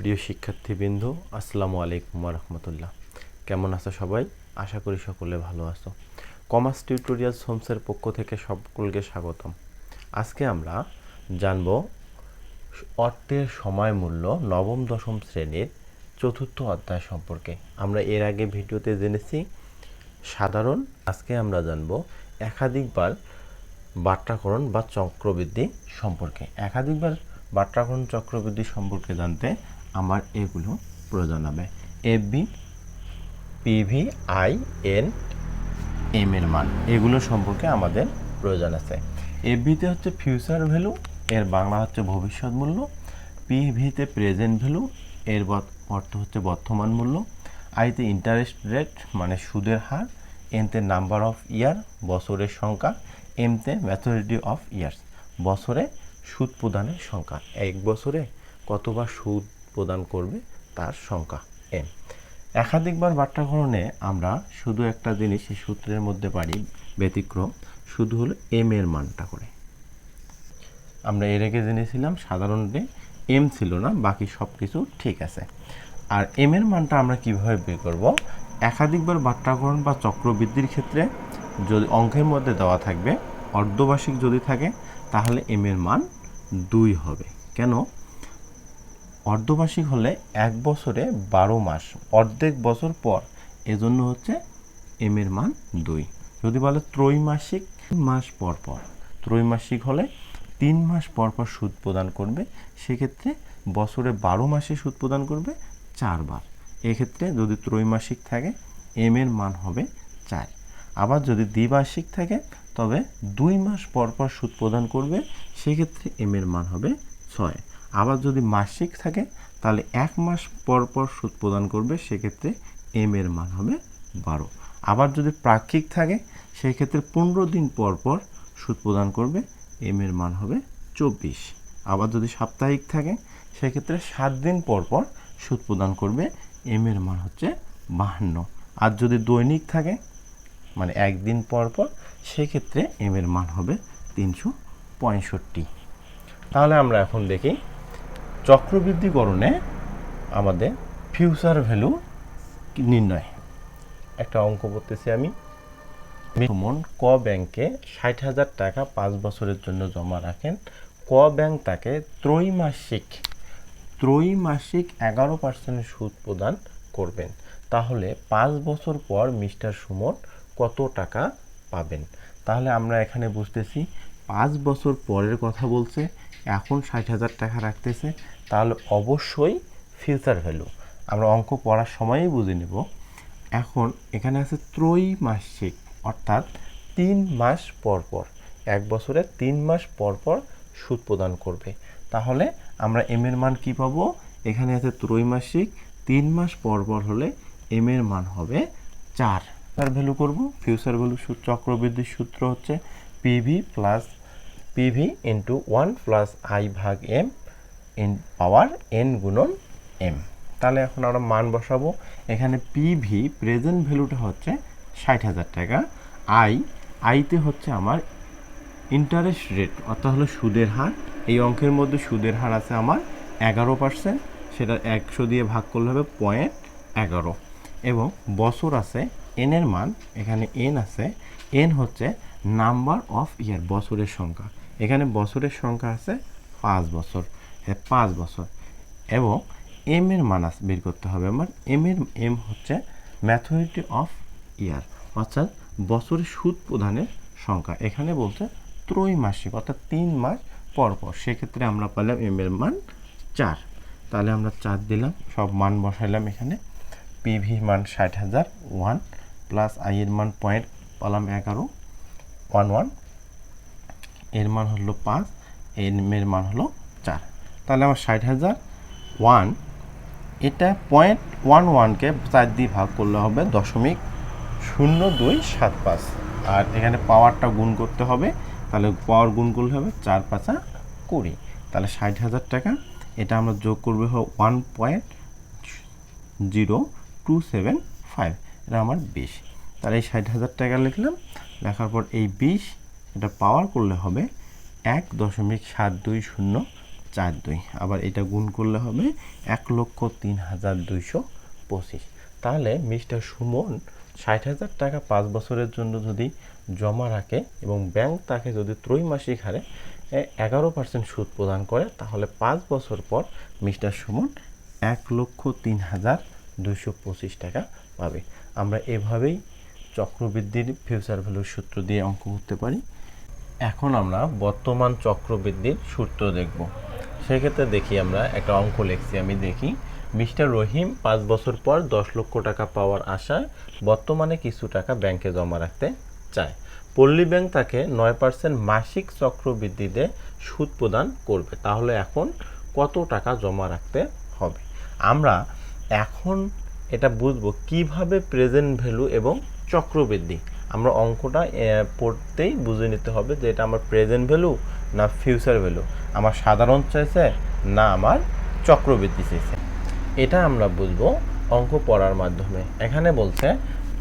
প্রিয় শিক্ষার্থীবৃন্দ, আসসালামু আলাইকুম ওয়া রাহমাতুল্লাহ। কেমন আছো সবাই? আশা করি সকলে ভালো আছো। কমার্স টিউটোরিয়ালস হোমসের পক্ষ থেকে সকলকে স্বাগতম। আজকে আমরা জানব অর্থের সময় মূল্য নবম-দশম শ্রেণীর চতুর্থ অধ্যায় সম্পর্কে। আমরা এর আগে ভিডিওতে জেনেছি সাধারণ। আজকে আমরা জানব একাধিকবার বাট্রাকরণ বা চক্রবৃদ্ধি সম্পর্কে। একাধিকবার বাট্রাকরণ চক্রবৃদ্ধি সম্পর্কে জানতে আমার এগুলো প্রয়োজন হবে। FB, PV, I, N, M এর মান, এগুলো সম্পর্কে আমাদের প্রয়োজন আছে। এফবিতে হচ্ছে ফিউচার ভ্যালু, এর বাংলা হচ্ছে ভবিষ্যৎ মূল্য। পিভিতে প্রেজেন্ট ভ্যালু, এর অর্থ হচ্ছে বর্তমান মূল্য। আইতে ইন্টারেস্ট রেট মানে সুদের হার। এনতে নাম্বার অফ ইয়ার বছরের সংখ্যা। এমতে ম্যাচুরিটি অফ ইয়ার্স বছরে সুদ প্রদানের সংখ্যা। এক বছরে কতবার সুদ প্রদান করবে তার সংখ্যা এম। একাধিকবার বাট্রাকরণে আমরা শুধু একটা জিনিস এই সূত্রের মধ্যে পারি ব্যতিক্রম, শুধু হলো এম এর মানটা করে। আমরা এর আগে জেনেছিলাম সাধারণতে এম ছিল না, বাকি সব কিছু ঠিক আছে। আর এম এর মানটা আমরা কিভাবে বের করব? একাধিকবার বাট্রাকরণ বা চক্রবৃদ্ধির ক্ষেত্রে যদি অঙ্কের মধ্যে দেওয়া থাকবে অর্ধবার্ষিক যদি থাকে তাহলে এম এর মান 2 হবে। কেন? অর্ধবার্ষিক হলে এক বছরে 12 মাস, অর্ধেক বছর পর, এজন্য হচ্ছে এম এর মান 2। যদি বলে ত্রৈমাসিক, মাস পর পর, ত্রৈমাসিক হলে 3 মাস পর পর সুদ প্রদান করবে, সেক্ষেত্রে বছরে 12 মাসে সুদ প্রদান করবে 4 বার। এক্ষেত্রে যদি ত্রৈমাসিক থাকে এম এর মান হবে 4। আবার যদি দ্বিবার্ষিক থাকে তবে 2 মাস পর পর সুদ প্রদান করবে, সেক্ষেত্রে এম এর মান হবে 6। আবার যদি মাসিক থাকে তাহলে 1 মাস পর পর সুদ প্রদান করবে, সেক্ষেত্রে এম এর মান হবে 12। আবার যদি পাক্ষিক থাকে সেক্ষেত্রে 15 দিন পর পর সুদ প্রদান করবে, এম এর মান হবে 24। আবার যদি সাপ্তাহিক থাকে সেক্ষেত্রে 7 দিন পর পর সুদ প্রদান করবে, এম এর মান হচ্ছে 52। আর যদি দৈনিক থাকে মানে একদিন পর পর, সেক্ষেত্রে এম এর মান হবে 365। তাহলে আমরা এখন দেখি চক্রবৃদ্ধিকরণে আমাদের ফিউচার ভ্যালু নির্ণয়। একটা অঙ্ক করতেছি আমি। সুমন ক ব্যাংকে 60,000 টাকা 5 বছরের জন্য জমা রাখেন। ক ব্যাংক তাকে ত্রৈমাসিক 11% সুদ প্রদান করবেন। তাহলে 5 বছর পর মিস্টার সুমন কত টাকা পাবেন? তাহলে আমরা এখানে বুঝতেছি 5 বছর পরের কথা বলছে, এখন 60,000 টাকা রাখতেছে, তাহলে অবশ্যই ফিউচার ভ্যালু। আমরা অঙ্ক পড়ার সময়ই বুঝে নেব। এখন এখানে আছে ত্রৈমাসিক, অর্থাৎ 3 মাস পর পর, এক বছরে 3 মাস পর পর সুদ প্রদান করবে। তাহলে আমরা এম এর মান কি পাবো? এখানে আছে ত্রৈমাসিক, 3 মাস পর পর হলে এম এর মান হবে 4। তার ভ্যালু করব। ফিউচার ভ্যালু চক্রবৃদ্ধির সূত্র হচ্ছে পিভি ইন্টু 1 প্লাস আই ভাগ এম ইন পাওয়ার এন গুণন এম। তাহলে এখন আমরা মান বসাবো। এখানে পিভি প্রেজেন্ট ভ্যালুটা হচ্ছে 60,000 টাকা। আইতে হচ্ছে আমার ইন্টারেস্ট রেট, অর্থাৎ হলো সুদের হার। এই অঙ্কের মধ্যে সুদের হার আছে আমার 11%, সেটা 100 দিয়ে ভাগ করলে হবে 0.11। এবং বছর আছে, এন এর মান, এখানে এন আছে, এন হচ্ছে নাম্বার অফ ইয়ার বছরের সংখ্যা। এখানে বছরের সংখ্যা আছে 5 বছর, 5 বছর। এবং এম এর মান বের করতে হবে আমার। এম হচ্ছে ম্যাচুরিটি অফ ইয়ার, অর্থাৎ বছরের সুদ প্রদানের সংখ্যা। এখানে বলছে ত্রৈমাসিক, অর্থাৎ 3 মাস পর পর, সেক্ষেত্রে আমরা পেলাম এম এর মান 4। তাহলে আমরা 4 দিলাম, সব মান বসাইলাম এখানে। পিভি মান 60,000, 1 প্লাস আই এর মান পয়েন্ট পেলাম 11, এর মান হলো 5, এম এর মান হলো 4। তাহলে আমার 60,000 1, এটা 0.11কে 4 দিয়ে ভাগ করলে হবে 0.0275। আর এখানে পাওয়ারটা গুণ করতে হবে, তাহলে পাওয়ার গুণ করলে হবে 4 5 20। তাহলে 60,000 টাকা, এটা আমরা যোগ করবে 1.0275, এটা আমার 20। তাহলে এই 60,000 টাকা লিখলাম। লেখার পর এই 20 এটা পাওয়ার করলে হবে 1.7204 4 2, আবার এটা গুণ করলে হবে 1,03,225। তাহলে মিস্টার সুমন 60,000 টাকা 5 বছরের জন্য যদি জমা রাখে এবং ব্যাংক তাকে যদি ত্রৈমাসিক হারে 11% সুদ প্রদান করে, তাহলে 5 বছর পর মিস্টার সুমন 1,03,225 টাকা পাবে। আমরা এভাবেই চক্রবৃদ্ধির ফিউচার ভ্যালুর সূত্র দিয়ে অঙ্ক করতে পারি। এখন আমরা বর্তমান চক্রবৃদ্ধির সূত্র দেখব। সেক্ষেত্রে দেখি আমরা একটা অঙ্ক লিখছি, আমি দেখি মিস্টার রহিম 5 বছর পর 10 লক্ষ টাকা পাওয়ার আশায় বর্তমানে কিছু টাকা ব্যাংকে জমা রাখতে চায়। পল্লী ব্যাংক তাকে 9% মাসিক চক্রবৃদ্ধিতে সুদ প্রদান করবে। তাহলে এখন কত টাকা জমা রাখতে হবে? আমরা এখন এটা বুঝবো কিভাবে প্রেজেন্ট ভ্যালু এবং চক্রবৃদ্ধি, আমরা অঙ্কটা পড়তেই বুঝে নিতে হবে যে এটা আমার প্রেজেন্ট ভ্যালু না ফিউচার ভ্যালু, আমার সাধারণ চাইছে না আমার চক্রবৃদ্ধি চাইছে। এটা আমরা বুঝবো অঙ্ক পড়ার মাধ্যমে। এখানে বলছে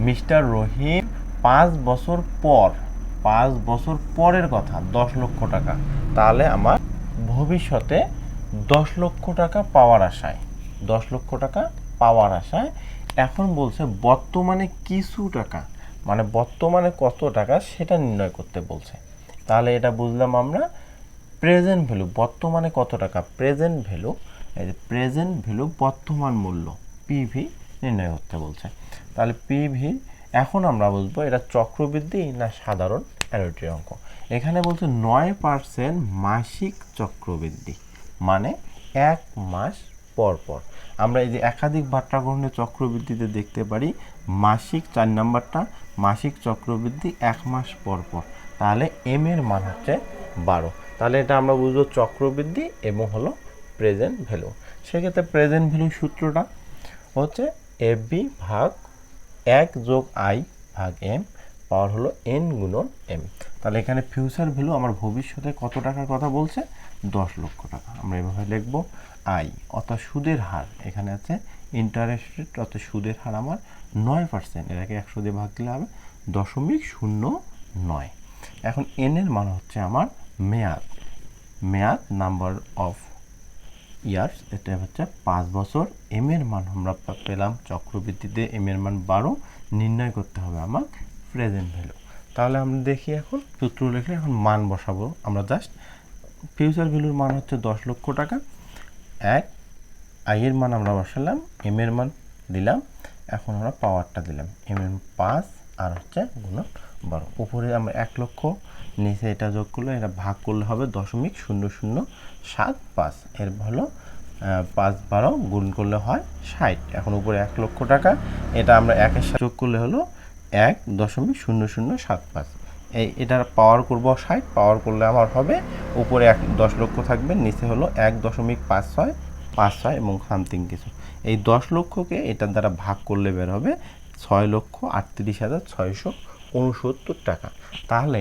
মিস্টার রহিম 5 বছর পরের কথা 10 লক্ষ টাকা, তাহলে আমার ভবিষ্যতে 10 লক্ষ টাকা পাওয়ার আশায় 10 লক্ষ টাকা পাওয়ার আশায় এখন বলছে বর্তমানে কিছু টাকা, মানে বর্তমানে কত টাকা সেটা নির্ণয় করতে বলছে। তাহলে এটা বুঝলাম আমরা প্রেজেন্ট ভ্যালু, বর্তমানে কত টাকা, প্রেজেন্ট ভ্যালু, এই যে প্রেজেন্ট ভ্যালু বর্তমান মূল্য পিভি নির্ণয় করতে বলছে। তাহলে পিভি এখন আমরা বুঝবো এটা চক্রবৃদ্ধি না সাধারণ অ্যানুইটির অঙ্ক। এখানে বলছে 9% মাসিক চক্রবৃদ্ধি, মানে 1 মাস পর পর। আমরা এই যে একাধিক ভাট্টাগ্রহণের চক্রবৃদ্ধিতে দেখতে পারি মাসিক 4 নাম্বারটা মাসিক চক্রবৃদ্ধি 1 মাস পর পর, তাহলে এম এর মান হচ্ছে 12। তাহলে এটা আমরা বুঝবো চক্রবৃদ্ধি এবং হলো প্রেজেন্ট ভ্যালু। সেক্ষেত্রে প্রেজেন্ট ভ্যালু সূত্রটা হচ্ছে এফবি ভাগ 1 যোগ আই ভাগ এম পাওয়ার হলো এন গুণন এম। তাহলে এখানে ফিউচার ভ্যালু আমার ভবিষ্যতে কত টাকার কথা বলছে, 10 লক্ষ টাকা। আমরা এভাবে লিখবো আই অর্থাৎ সুদের হার, এখানে আছে ইন্টারেস্ট রেট অর্থাৎ সুদের হার আমার 9%, এটাকে 100 দিয়ে ভাগ দিলে হবে 0.09। এখন এন এর মান হচ্ছে আমার মেয়াদ নাম্বার অফ ইয়ার্স, এটা হচ্ছে 5 বছর। এম এর মান আমরা পেলাম চক্রবৃদ্ধিতে এম এর মান 12, নির্ণয় করতে হবে আমার প্রেজেন্ট ভ্যালু। তাহলে আমরা দেখি এখন সূত্র লিখলে এখন মান বসাবো আমরা। জাস্ট ফিউচার ভ্যালুর মান হচ্ছে 10 লক্ষ টাকা, এক আই এর মান আমরা বসালাম, এম এর মান দিলাম, এখন আমরা পাওয়ারটা দিলাম এম এর 5 আর হচ্ছে গুণন 12। উপরে আমরা 1 লক্ষ, নিচে এটা যোগ করলে এটা ভাগ করলে হবে 0.0075, এর হলো 5 12 গুণ করলে হয় 60। এখন উপরে 1 লক্ষ টাকা, এটা আমরা 1 এর সাথে যোগ করলে হলো 1.0075। এটার পাওয়ার করব 60, পাওয়ার করলে আমার হবে উপরে 10 লক্ষ থাকবে, নিচে হলো 1.56 এবং সামথিং কিছু। এই 10 লক্ষকে এটার দ্বারা ভাগ করলে বের হবে 6,38,669 টাকা। তাহলে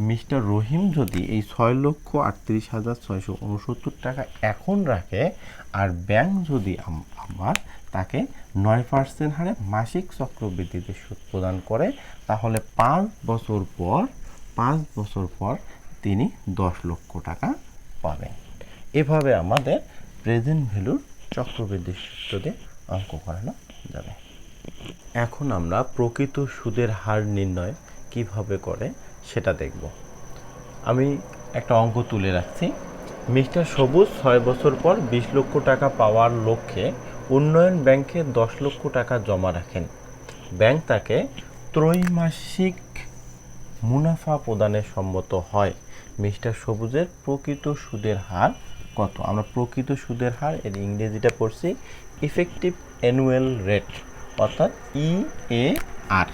মিস্টার রহিম যদি এই 6,38,669 টাকা এখন রাখে আর ব্যাংক যদি আবার তাকে 9% হারে মাসিক চক্রবৃদ্ধিতে সুদ প্রদান করে, তাহলে 5 বছর পর তিনি 10 লক্ষ টাকা পাবেন। এভাবে আমাদের প্রেজেন্ট ভ্যালুর চক্রবৃদ্ধি সূত্র দিয়ে অঙ্ক করানো যাবে। এখন আমরা প্রকৃত সুদের হার নির্ণয় কিভাবে করে সেটা দেখব। আমি একটা অঙ্ক তুলে রাখছি। মিস্টার সবুজ 6 বছর পর 20 লক্ষ টাকা পাওয়ার লক্ষ্যে উন্নয়ন ব্যাংকে 10 লক্ষ টাকা জমা রাখেন। ব্যাংক তাকে ত্রৈমাসিক মুনাফা প্রদানে সম্মত হয়। মিস্টার সবুজের প্রকৃত সুদের হার কত? আমরা প্রকৃত সুদের হার এর ইংরেজিটা পড়ছি ইফেক্টিভ অ্যানুয়াল রেট, অর্থাৎ ইএআর।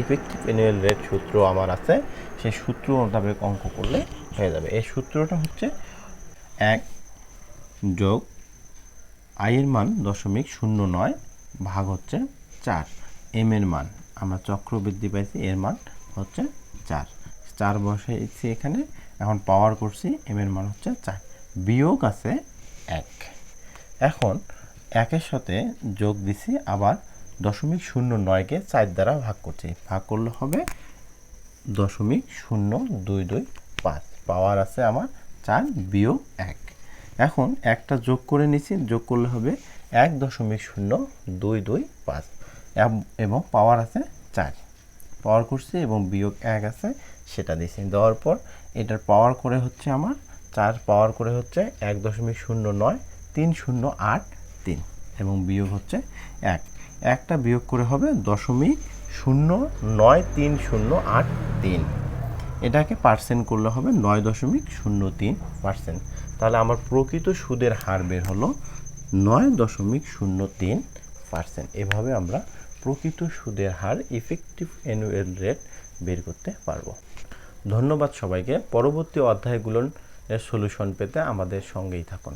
ইফেক্টিভ অ্যানুয়াল রেট সূত্র আমার আছে, সেই সূত্র মোতাবেক অঙ্ক করলে হয়ে যাবে। এই সূত্রটা হচ্ছে 1 যোগ আই এর মান 0.09 ভাগ হচ্ছে 4, এম এর মান আমরা চক্রবৃদ্ধি পাইছি, এর মান হচ্ছে 4 বসাইছি এখানে, এখন পাওয়ার করছি, এম এর মান হচ্ছে 4, বিয়োগ আছে 1। এখন 1-এর সাথে যোগ দিছি, আবার 0.09কে 4 দ্বারা ভাগ করছি, ভাগ করলে হবে 0.0225, পাওয়ার আছে আমার 4 বিয়োগ 1। এখন একটা যোগ করে নিছি, যোগ করলে হবে 1.0225 এবং পাওয়ার আছে 4, পাওয়ার করছি এবং বিয়োগ 1 আছে সেটা দিয়েছি। দেওয়ার পর এটার পাওয়ার করে হচ্ছে আমার 4 পাওয়ার করে হচ্ছে 1.09308 এবং বিয়োগ হচ্ছে 1, একটা বিয়োগ করে হবে 0.09308। এটাকে পার্সেন্ট করলে হবে 9.03%। তাহলে আমার প্রকৃত সুদের হার বের হলো 9.03%। এভাবে আমরা প্রকৃত সুদের হার ইফেক্টিভ অ্যানুয়াল রেট বের করতে পারবো। ধন্যবাদ সবাইকে। পরবর্তী অধ্যায়গুলোর সলিউশন পেতে আমাদের সঙ্গেই থাকুন।